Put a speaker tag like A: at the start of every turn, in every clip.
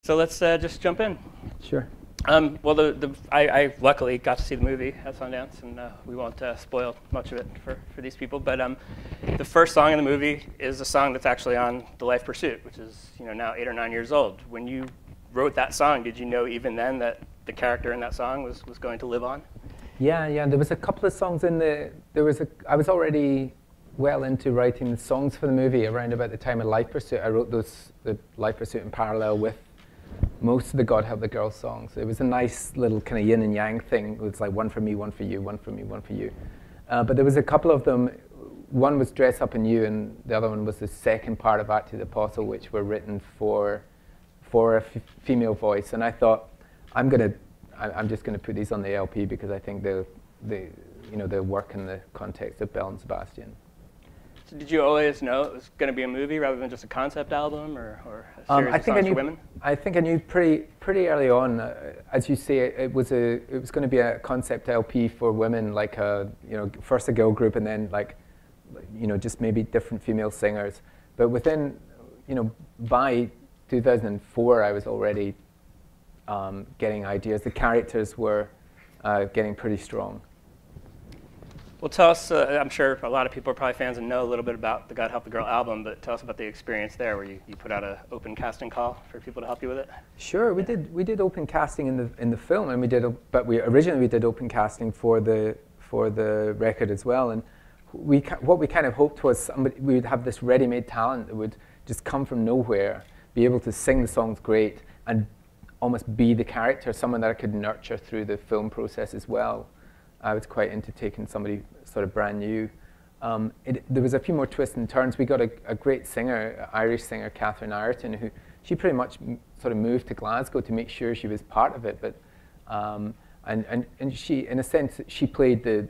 A: So let's just jump in.
B: Sure.
A: Well, I luckily got to see the movie at Sundance, and we won't spoil much of it for these people. But the first song in the movie is a song that's actually on The Life Pursuit, which is now 8 or 9 years old. When you wrote that song, did you know even then that the character in that song was going to live on?
B: Yeah. There was a couple of songs in the. I was already well into writing the songs for the movie around about the time of Life Pursuit. I wrote the Life Pursuit in parallel with most of the God Help the Girl songs. It was a nice little kind of yin and yang thing. It was like one for me, one for you, one for me, one for you. But there was a couple of them. One was Dress Up in You, and the other one was the second part of Act of the Apostle, which were written for a female voice. And I thought, I'm just going to put these on the LP because I think they'll work in the context of Belle and Sebastian.
A: So did you always know it was going to be a movie rather than just a concept album or a series of songs for women?
B: I think I knew pretty early on. As you say, it was going to be a concept LP for women, like first a girl group and then just maybe different female singers. But within, by 2004, I was already getting ideas. The characters were getting pretty strong.
A: Well, tell us, I'm sure a lot of people are probably fans and know a little bit about the God Help the Girl album, but tell us about the experience there where you put out an open casting call for people to help you with it.
B: Sure, we did open casting in the film, and but originally we did open casting for the record as well. And what we kind of hoped was we would have this ready-made talent that would just come from nowhere, be able to sing the songs great, and almost be the character, someone that I could nurture through the film process as well. I was quite into taking somebody sort of brand new. There was a few more twists and turns. We got a great singer, Irish singer, Catherine Ireton, she pretty much sort of moved to Glasgow to make sure she was part of it. But and she, in a sense, she played the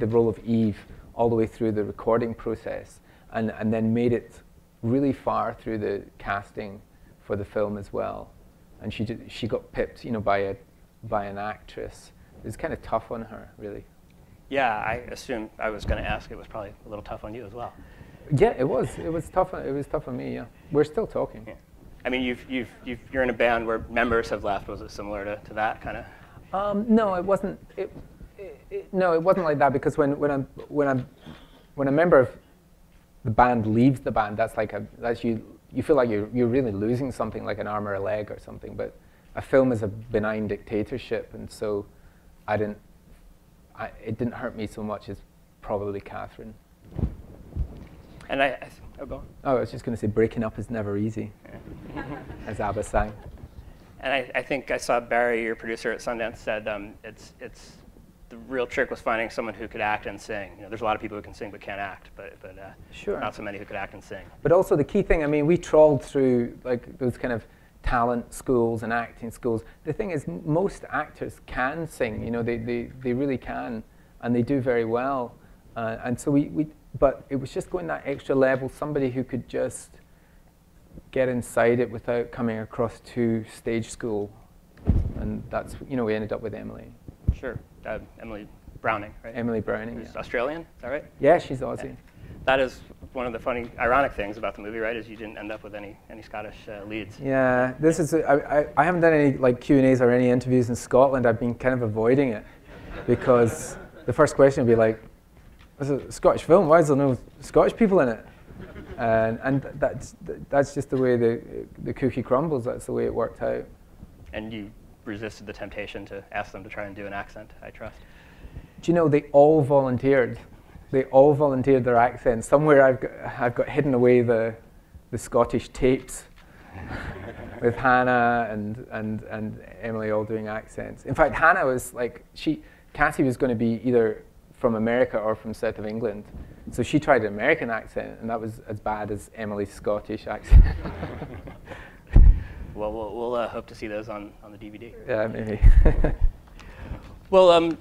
B: role of Eve all the way through the recording process, and then made it really far through the casting for the film as well. And she got pipped, by an actress. It was kind of tough on her, really.
A: Yeah, I assume I was going to ask. It was probably a little tough on you as well.
B: Yeah, it was. It was tough. It was tough on me. Yeah, we're still talking. Yeah.
A: I mean, you're in a band where members have left. Was it similar to that kind of?
B: No, it wasn't. No, it wasn't like that because when a member of the band leaves the band, that's you feel like you're really losing something, like an arm or a leg or something. But a film is a benign dictatorship, and so it didn't hurt me so much as probably Catherine.
A: And go on.
B: Oh, I was just going to say, breaking up is never easy, yeah. As ABBA sang.
A: And I think I saw Barry, your producer at Sundance, said it's the real trick was finding someone who could act and sing. There's a lot of people who can sing but can't act, but
B: sure.
A: Not so many who could act and sing.
B: But also the key thing, I mean, we trawled through those kind of talent schools and acting schools. The thing is, most actors can sing. They really can, and they do very well. And so but it was just going that extra level. Somebody who could just get inside it without coming across to stage school, and that's we ended up with Emily.
A: Sure, Emily Browning, right?
B: Emily Browning.
A: Who's Australian, is that right?
B: Yeah, she's Aussie.
A: Yeah. That is one of the funny, ironic things about the movie, right? Is you didn't end up with any Scottish leads.
B: Yeah, this is. I haven't done any Q&As or any interviews in Scotland. I've been kind of avoiding it because the first question would be like, "It's a Scottish film. Why is there no Scottish people in it?" And that's just the way the cookie crumbles. That's the way it worked out. And
A: you resisted the temptation to ask them to try and do an accent, I trust.
B: Do you know, they all volunteered. They all volunteered their accents. Somewhere I've got hidden away the Scottish tapes with Hannah and Emily all doing accents. In fact, Hannah was Cassie was going to be either from America or from south of England. So she tried an American accent, and that was as bad as Emily's Scottish accent.
A: Well, we'll hope to see those on the DVD.
B: Yeah, maybe.
A: Well,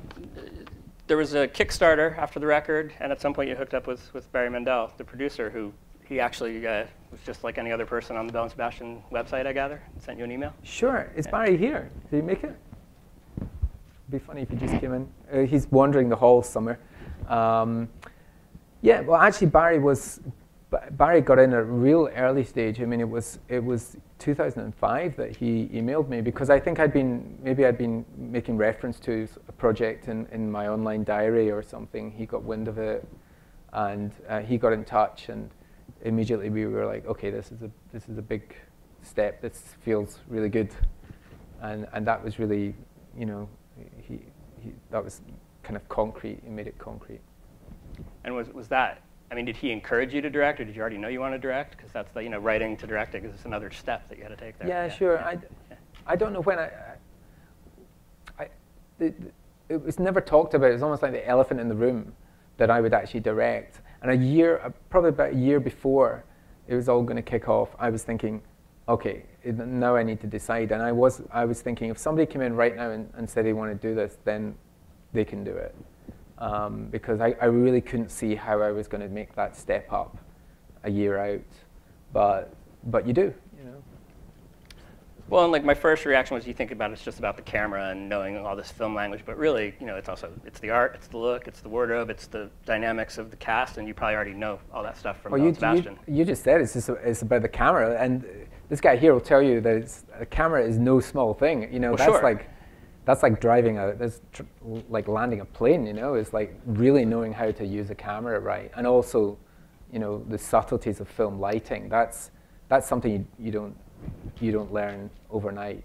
A: there was a Kickstarter after the record, and at some point you hooked up with Barry Mendel, the producer, who he actually was just like any other person on the Belle and Sebastian website, I gather, sent you an email?
B: Sure. Is Barry here? Did he make it? It'd be funny if he just came in. He's wandering the halls somewhere. Yeah, well, actually, Barry But Barry got in at a real early stage. I mean, it was 2005 that he emailed me, because I think I'd been making reference to a project in my online diary or something. He got wind of it, and he got in touch, and immediately we were like, okay, this is a big step. This feels really good, and that was really, you know, that was kind of concrete. He made it concrete.
A: And was that? I mean, did he encourage you to direct, or did you already know you want to direct? Because that's the, you know, writing to directing is another step that you had to take there.
B: Yeah, sure. I don't know when it was never talked about. It was almost like the elephant in the room that I would actually direct. And probably about a year before it was all going to kick off, I was thinking, okay, now I need to decide. And I was thinking, if somebody came in right now and said they want to do this, then they can do it. Because I really couldn't see how I was going to make that step up a year out, but you do, you know.
A: Well, and like my first reaction was, you think about it's just about the camera and knowing all this film language, but really, you know, it's the art, it's the look, it's the wardrobe, it's the dynamics of the cast, and you probably already know all that stuff from Belle Sebastian.
B: You just said it's about the camera, and this guy here will tell you that a camera is no small thing. You know,
A: well,
B: that's
A: sure.
B: That's like driving like landing a plane, you know. It's like really knowing how to use a camera right, and also, you know, the subtleties of film lighting. That's something you don't learn overnight.